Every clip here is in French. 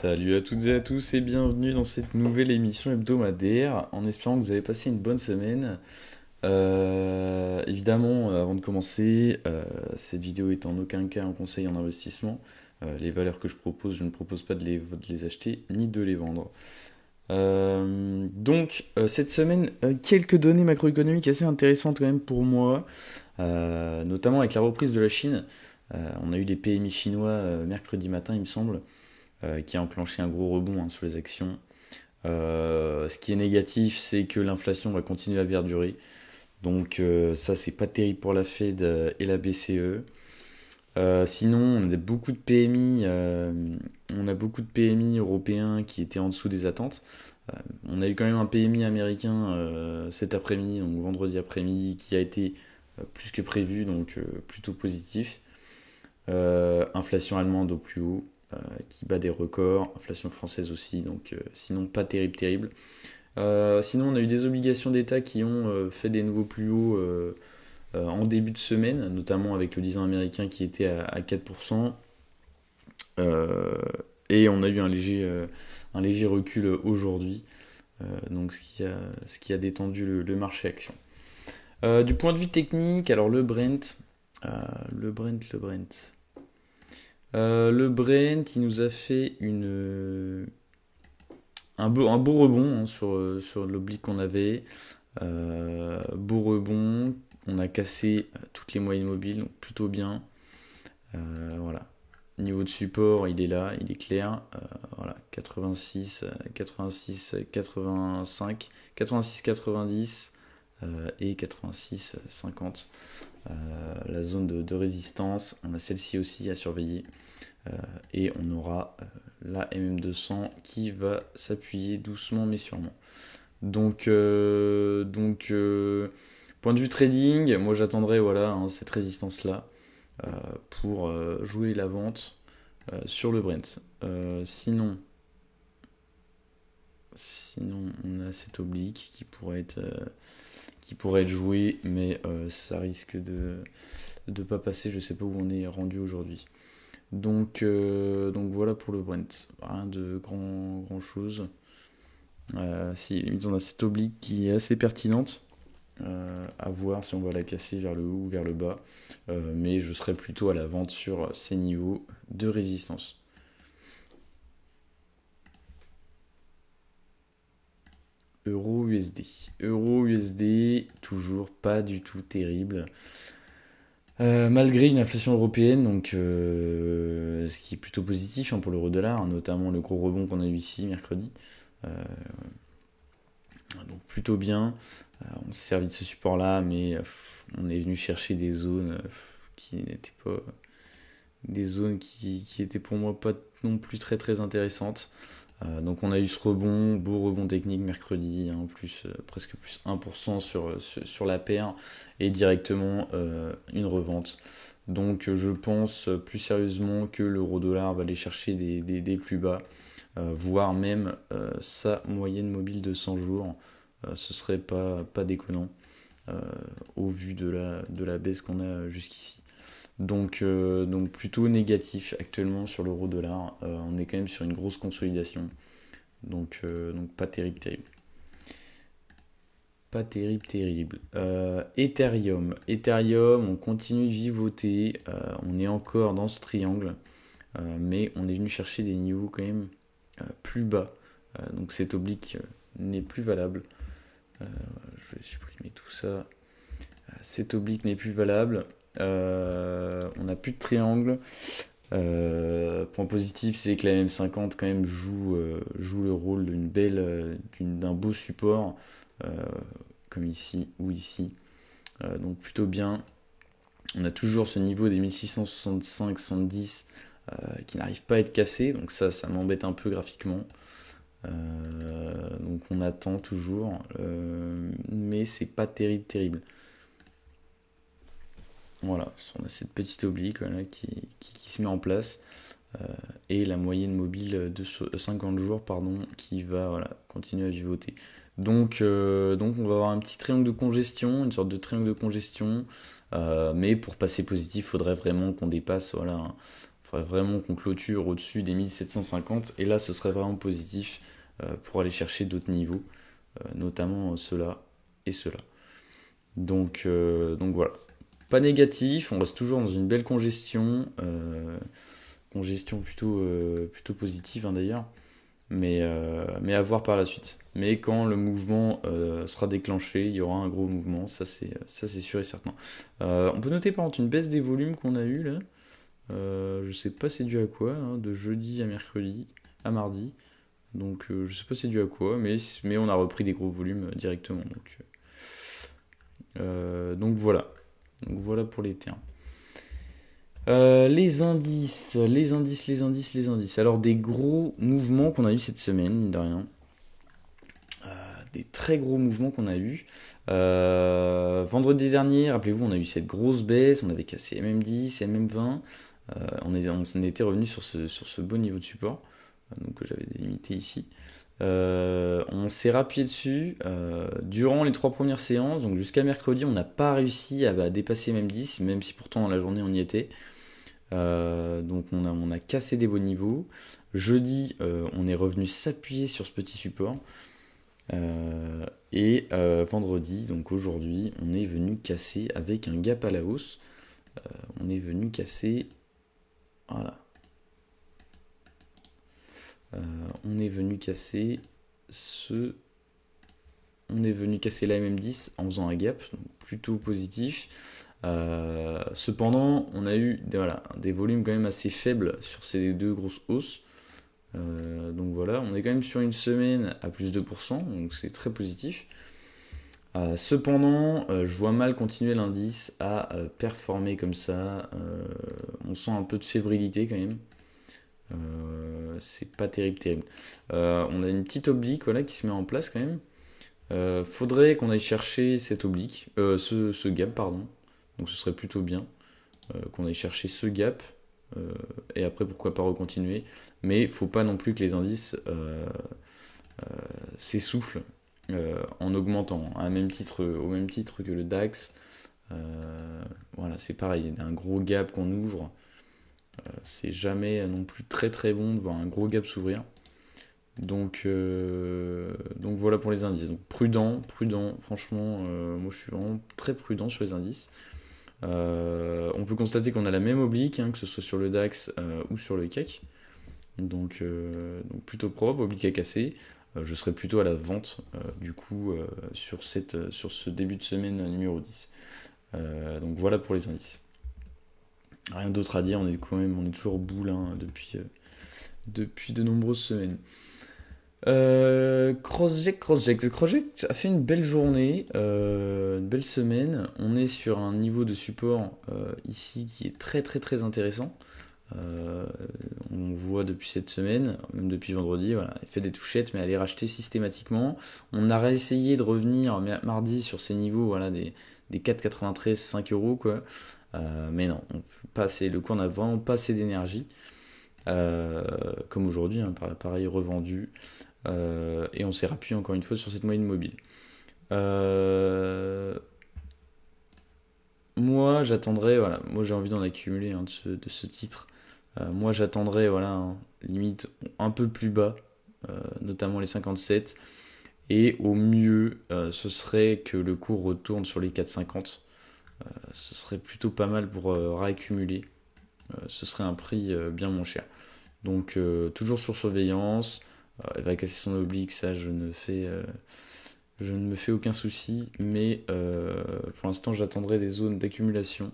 Salut à toutes et à tous et bienvenue dans cette nouvelle émission hebdomadaire en espérant que vous avez passé une bonne semaine. Évidemment, avant de commencer, cette vidéo est en aucun cas un conseil en investissement. Les valeurs que je propose, je ne propose pas de les acheter ni de les vendre. Cette semaine, quelques données macroéconomiques assez intéressantes quand même pour moi, notamment avec la reprise de la Chine. On a eu les PMI chinois mercredi matin, il me semble, qui a enclenché un gros rebond sur les actions. Ce qui est négatif, c'est que l'inflation va continuer à perdurer. Ça, c'est pas terrible pour la Fed et la BCE. Sinon, on a beaucoup de PMI européens qui étaient en dessous des attentes. On a eu quand même un PMI américain cet après-midi, donc vendredi après-midi, qui a été plus que prévu, donc plutôt positif. Inflation allemande au plus haut, qui bat des records. Inflation française aussi, donc sinon pas terrible, terrible. Sinon, on a eu des obligations d'État qui ont fait des nouveaux plus hauts en début de semaine, notamment avec le 10 ans américain qui était à 4%. Euh, et on a eu un léger recul aujourd'hui, donc ce qui a détendu le marché action. Du point de vue technique, alors le Brent, le Brent. Le Brent, il nous a fait un beau rebond sur l'oblique qu'on avait. Beau rebond, on a cassé toutes les moyennes mobiles, donc plutôt bien. Voilà. Niveau de support, il est là, il est clair. Voilà, 86, 86, 85, 86, 90 et 86, 50. La zone de résistance, on a celle-ci aussi à surveiller. Et on aura la MM200 qui va s'appuyer doucement mais sûrement. Point de vue trading, moi j'attendrai cette résistance-là pour jouer la vente sur le Brent. Sinon, on a cette oblique qui pourrait être jouée, mais ça risque de ne pas passer. Je sais pas où on est rendu aujourd'hui. Donc voilà pour le Brent. Rien de grand chose. Si, on a cette oblique qui est assez pertinente. À voir si on va la casser vers le haut ou vers le bas. Mais je serais plutôt à la vente sur ces niveaux de résistance. Euro-USD. Euro-USD, toujours pas du tout terrible. Malgré une inflation européenne, ce qui est plutôt positif pour l'euro-dollar, notamment le gros rebond qu'on a eu ici mercredi. Euh, donc plutôt bien. On s'est servi de ce support-là, mais on est venu chercher des zones qui n'étaient pas des zones qui étaient pour moi pas non plus très très intéressantes. Donc on a eu ce rebond, beau rebond technique mercredi, presque plus 1% sur la paire et directement une revente. Donc je pense plus sérieusement que l'euro-dollar va aller chercher des plus bas, voire même sa moyenne mobile de 100 jours. Ce serait pas déconnant au vu de la baisse qu'on a jusqu'ici. Donc plutôt négatif actuellement sur l'euro-dollar. On est quand même sur une grosse consolidation. Donc pas terrible, terrible. Pas terrible, terrible. Ethereum. Ethereum, on continue de vivoter. On est encore dans ce triangle. Mais on est venu chercher des niveaux quand même plus bas. Donc cette oblique n'est plus valable. Je vais supprimer tout ça. Cette oblique n'est plus valable. On n'a plus de triangle. Point positif, c'est que la M50 quand même joue le rôle d'un beau support, comme ici ou ici. Donc plutôt bien. On a toujours ce niveau des 1665-110 qui n'arrive pas à être cassé, donc ça m'embête un peu graphiquement. Donc on attend toujours, mais c'est pas terrible, terrible. Voilà, on a cette petite oblique qui se met en place et la moyenne mobile de 50 jours qui va continuer à vivoter. Donc on va avoir un petit triangle de congestion, une sorte de triangle de congestion, mais pour passer positif, il faudrait vraiment qu'on dépasse faudrait vraiment qu'on clôture au-dessus des 1750, et là ce serait vraiment positif pour aller chercher d'autres niveaux, notamment ceux-là et ceux-là. Donc voilà. Pas négatif, on reste toujours dans une belle congestion, congestion plutôt positive hein, d'ailleurs, mais à voir par la suite. Mais quand le mouvement sera déclenché, il y aura un gros mouvement, ça c'est sûr et certain. On peut noter par contre une baisse des volumes qu'on a eu là. Je sais pas c'est dû à quoi, hein, de jeudi à mercredi, à mardi. Donc je sais pas c'est dû à quoi, mais on a repris des gros volumes directement. Donc voilà. Donc voilà pour les termes. Les indices, les indices, les indices, les indices. Alors des gros mouvements qu'on a eu cette semaine, mine de rien. Des très gros mouvements qu'on a eu. Vendredi dernier, rappelez-vous, on a eu cette grosse baisse, on avait cassé MM10, MM20. On était revenu sur ce beau niveau de support, donc que j'avais délimité ici. On s'est rappelé dessus durant les 3 premières séances, donc jusqu'à mercredi, on n'a pas réussi à dépasser MM10, même si pourtant dans la journée on y était. Donc on a cassé des beaux niveaux. Jeudi, on est revenu s'appuyer sur ce petit support. Et vendredi, donc aujourd'hui, on est venu casser avec un gap à la hausse. On est venu casser. Voilà. On est venu casser ce. On est venu casser la MM10 en faisant un gap, donc plutôt positif. Cependant, on a eu des volumes quand même assez faibles sur ces deux grosses hausses. Donc voilà, on est quand même sur une semaine à plus de 2%, donc c'est très positif. Cependant, je vois mal continuer l'indice à performer comme ça. On sent un peu de fébrilité quand même. C'est pas terrible. On a une petite oblique voilà, qui se met en place quand même. Faudrait qu'on aille chercher cette oblique, ce gap, pardon. Donc ce serait plutôt bien qu'on aille chercher ce gap. Et après, pourquoi pas recontinuer. Mais il faut pas non plus que les indices s'essoufflent en augmentant. Au même titre que le DAX. Voilà, c'est pareil. Il y a un gros gap qu'on ouvre. C'est jamais non plus très très bon de voir un gros gap s'ouvrir. Donc voilà pour les indices. Donc prudent. Franchement, moi je suis vraiment très prudent sur les indices. On peut constater qu'on a la même oblique, hein, que ce soit sur le DAX ou sur le CAC. Donc plutôt propre, oblique à casser. Je serais plutôt à la vente du coup sur ce début de semaine numéro 10. Donc voilà pour les indices. Rien d'autre à dire, on est toujours boule hein, depuis de nombreuses semaines. Crossjack. Le Crossjack a fait une belle journée, une belle semaine. On est sur un niveau de support ici qui est très très très intéressant. On voit depuis cette semaine, même depuis vendredi, voilà, il fait des touchettes, mais elle est rachetée systématiquement. On a réessayé de revenir mardi sur ces niveaux, voilà, des 4,93, 5 euros, quoi. Mais non, le cours n'a vraiment pas assez d'énergie. Comme aujourd'hui, hein, pareil revendu. Et on s'est rappuyé encore une fois sur cette moyenne mobile. Moi j'attendrais, voilà, moi j'ai envie d'en accumuler hein, de ce titre. Moi j'attendrais, voilà, hein, limite un peu plus bas, notamment les 57. Et au mieux, ce serait que le cours retourne sur les 4,50. Ce serait plutôt pas mal pour réaccumuler. Ce serait un prix bien moins cher. Donc toujours sur surveillance. Elle va casser son oblique, ça je ne me fais aucun souci, mais pour l'instant j'attendrai des zones d'accumulation,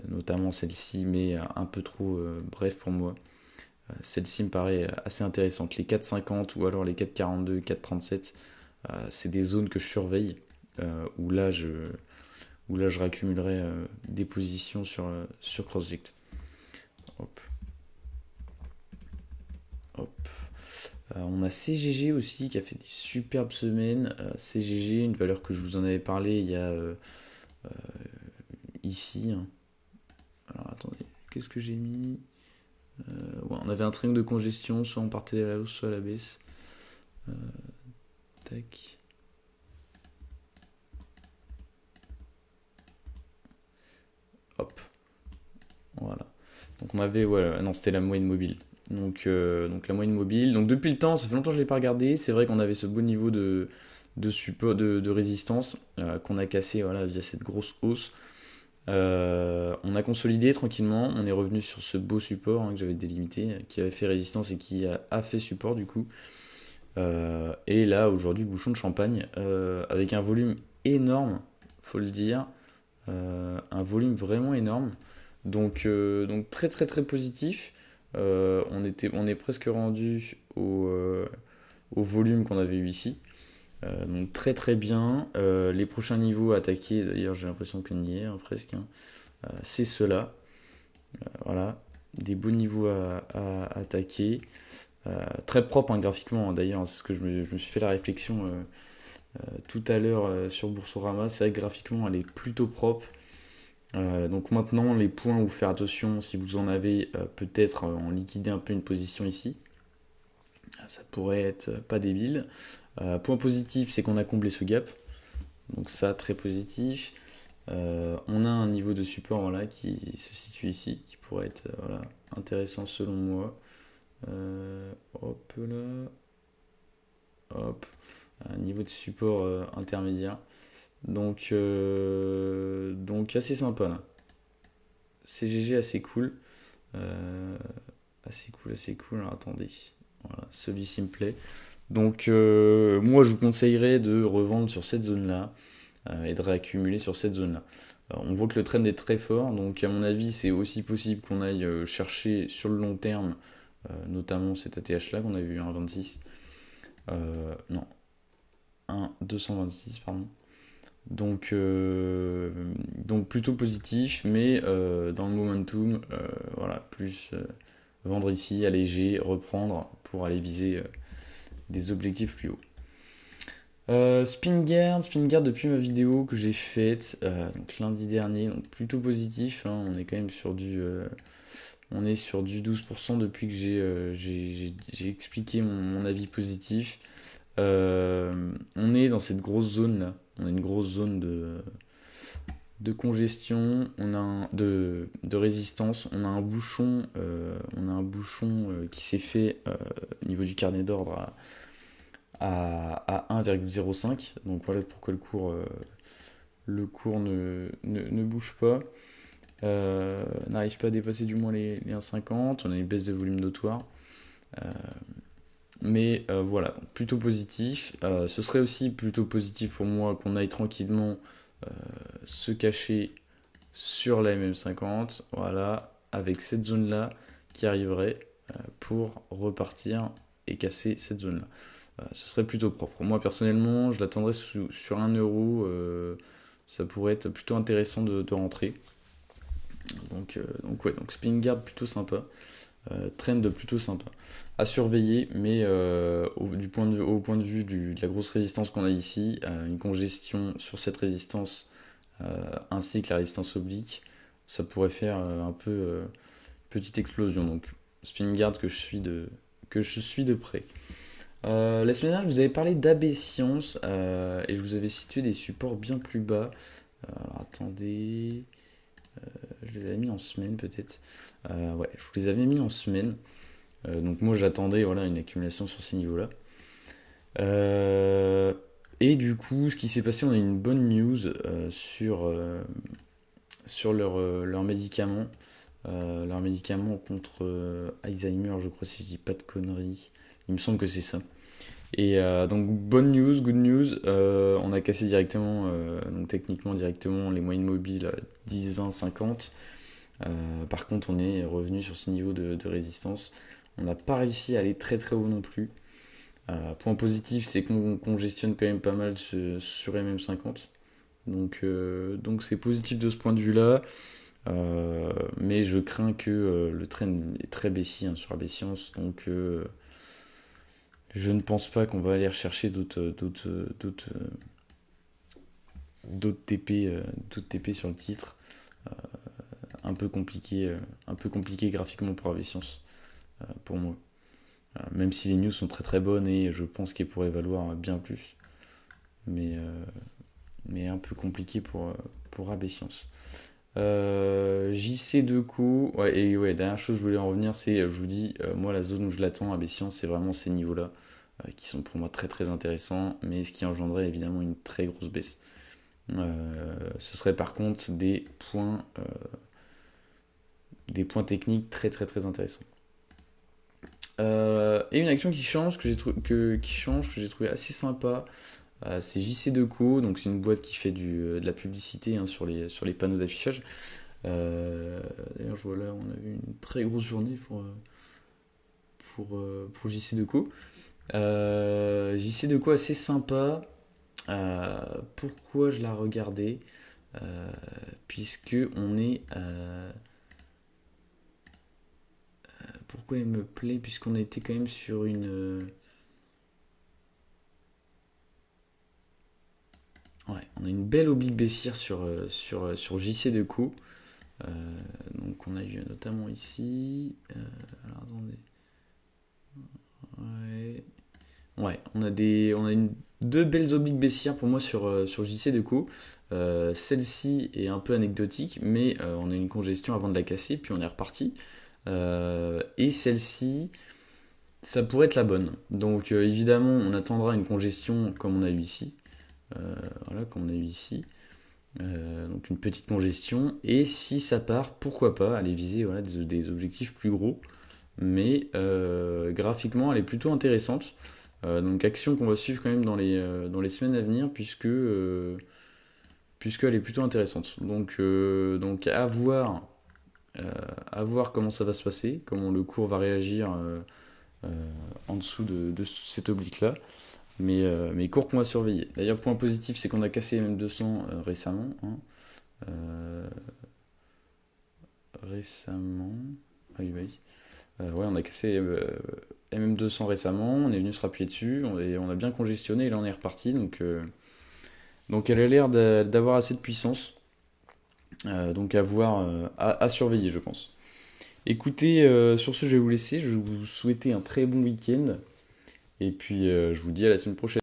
notamment celle-ci, mais un peu trop bref pour moi. Celle-ci me paraît assez intéressante. Les 4,50 ou alors les 4,42, 4,37, c'est des zones que je surveille, où là je réaccumulerai des positions sur CrossJect. Hop. Hop. On a CGG aussi qui a fait des superbes semaines. CGG, une valeur que je vous en avais parlé il y a ici. Hein. Alors attendez, qu'est-ce que j'ai mis ouais, on avait un triangle de congestion, soit on partait à la hausse, soit à la baisse. Tac. Hop. Voilà. Donc on avait, ouais, non, c'était la moyenne mobile. Donc la moyenne mobile. Donc depuis le temps, ça fait longtemps que je ne l'ai pas regardé. C'est vrai qu'on avait ce beau niveau de support, de résistance qu'on a cassé voilà, via cette grosse hausse. On a consolidé tranquillement. On est revenu sur ce beau support que j'avais délimité, qui avait fait résistance et qui a fait support du coup. Et là aujourd'hui, bouchon de champagne avec un volume énorme, faut le dire. Un volume vraiment énorme. Donc très très très positif. On est presque rendu au volume qu'on avait eu ici. Donc très très bien. Les prochains niveaux à attaquer, d'ailleurs j'ai l'impression qu'on y est presque, hein. C'est cela. Voilà. Des beaux niveaux à attaquer. Très propre hein, graphiquement, hein, d'ailleurs. C'est ce que je me suis fait la réflexion tout à l'heure sur Boursorama. C'est vrai que graphiquement elle est plutôt propre. Donc maintenant, les points où faire attention, si vous en avez, peut-être en liquider un peu une position ici. Ça pourrait être pas débile. Point positif, c'est qu'on a comblé ce gap. Donc ça, très positif. On a un niveau de support voilà, qui se situe ici, qui pourrait être voilà, intéressant selon moi. Hop là. Hop. Un niveau de support intermédiaire. Donc assez sympa là. CGG assez cool. Euh, Assez cool, assez cool. Alors, attendez. Voilà, celui-ci me plaît. Donc moi je vous conseillerais de revendre sur cette zone-là et de réaccumuler sur cette zone-là. On voit que le trend est très fort, donc à mon avis c'est aussi possible qu'on aille chercher sur le long terme, notamment cet ATH-là qu'on a vu 1,26. Non, 1,226 pardon. Donc plutôt positif, mais dans le momentum, voilà, plus vendre ici, alléger, reprendre pour aller viser des objectifs plus hauts. Spingard depuis ma vidéo que j'ai faite donc lundi dernier, donc plutôt positif, hein, on est quand même on est sur du 12% depuis que j'ai expliqué mon avis positif. On est dans cette grosse zone là, on a une grosse zone de congestion, de résistance, on a un bouchon qui s'est fait au niveau du carnet d'ordre à 1,05. Donc voilà pourquoi le cours ne bouge pas. N'arrive pas à dépasser du moins les 1,50. On a une baisse de volume notoire. Mais voilà, plutôt positif. Ce serait aussi plutôt positif pour moi qu'on aille tranquillement se cacher sur la MM50. Voilà, avec cette zone-là qui arriverait pour repartir et casser cette zone-là. Ce serait plutôt propre. Moi personnellement, je l'attendrais sur 1 euro. Ça pourrait être plutôt intéressant de rentrer. Donc ouais, donc Spingard plutôt sympa. Trend plutôt sympa. À surveiller, mais au point de vue de la grosse résistance qu'on a ici, une congestion sur cette résistance ainsi que la résistance oblique, ça pourrait faire un peu petite explosion. Donc Spingard que je suis de près. La semaine dernière, je vous avais parlé d'AB Science et je vous avais situé des supports bien plus bas. Alors attendez, je les avais mis en semaine peut-être. Ouais, je vous les avais mis en semaine. Donc moi j'attendais voilà, une accumulation sur ces niveaux-là. Et du coup, ce qui s'est passé, on a une bonne news sur leurs médicaments. Leurs médicaments contre Alzheimer, je crois, si je dis pas de conneries. Il me semble que c'est ça. Et donc bonne news, good news, on a cassé directement, donc techniquement directement les moyennes mobiles 10, 20, 50. Par contre on est revenu sur ce niveau de résistance. On n'a pas réussi à aller très très haut non plus. Point positif, c'est qu'on congestionne quand même pas mal sur MM50. Donc c'est positif de ce point de vue-là. Mais je crains que le trend est très baissier hein, sur AB Science. Donc je ne pense pas qu'on va aller rechercher d'autres TP sur le titre. Un peu compliqué graphiquement pour AB Science, pour moi. Même si les news sont très très bonnes et je pense qu'elles pourraient valoir bien plus. Mais un peu compliqué pour AB Science. JC Deco, ouais, et ouais, dernière chose, je voulais en revenir, c'est, je vous dis, moi, la zone où je l'attends à Bessians, c'est vraiment ces niveaux-là, qui sont pour moi très très intéressants, mais ce qui engendrait évidemment une très grosse baisse. Ce serait par contre des points techniques très très très intéressants. Et une action qui change, que j'ai trouvé assez sympa, c'est JC Deco, donc c'est une boîte qui fait de la publicité, hein, sur les panneaux d'affichage. Euh, D'ailleurs, je vois là, on a eu une très grosse journée pour JC Deco. JC Deco assez sympa. Pourquoi je la regardais? Puisque on est. Pourquoi elle me plaît? Puisqu'on a été quand même sur une. Ouais, on a une belle oblique baissière sur JC Deco. Euh, donc on a eu notamment ici. Alors attendez. Ouais. Ouais, deux belles obliques baissières pour moi sur JC Deco. Celle-ci est un peu anecdotique, mais on a une congestion avant de la casser, puis on est reparti. Et celle-ci, ça pourrait être la bonne. Donc évidemment, on attendra une congestion comme on a eu ici. Voilà, comme on a eu ici. Donc une petite congestion. Et si ça part, pourquoi pas aller viser, voilà, des objectifs plus gros. Mais graphiquement, elle est plutôt intéressante. Donc action qu'on va suivre quand même dans les semaines à venir, puisqu'elle est plutôt intéressante. Donc à voir comment ça va se passer, comment le cours va réagir en dessous de cette oblique-là. Mais cours qu'on va surveiller. D'ailleurs, point positif, c'est qu'on a cassé MM200 récemment, hein. Euh, Récemment. Ah oui, oui. Ouais, on a cassé MM200 récemment, on est venu se rappuyer dessus, on a bien congestionné et là on est reparti. Donc elle a l'air d'avoir assez de puissance. Donc à voir, à surveiller, je pense. Écoutez, sur ce, je vais vous laisser. Je vais vous souhaiter un très bon week-end. Et puis, je vous dis à la semaine prochaine.